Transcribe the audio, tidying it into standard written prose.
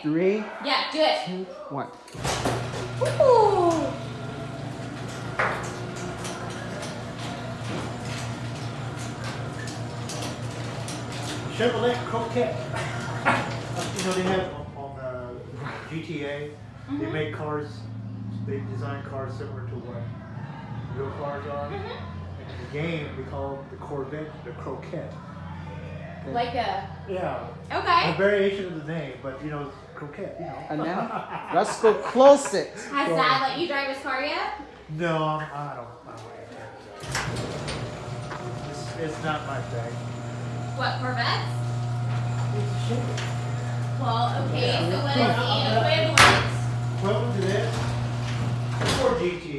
3, Yeah, do it. 2, 1. Ooh. Chevrolet Croquette. You know, they have on GTA, they make cars, they design cars similar to what real cars are. And in the game, they call the Corvette the Croquette. Like a. Yeah. A Okay. variation of the name, but you know, it's Croquette, you know. And now, let's go close it. Has Dad let you drive his car yet? No, I don't like it. It's not my thing. What, Corvettes? It's a Chevy. Well, okay, Yeah. so what is the equivalent? Equivalent to this, Ford GT.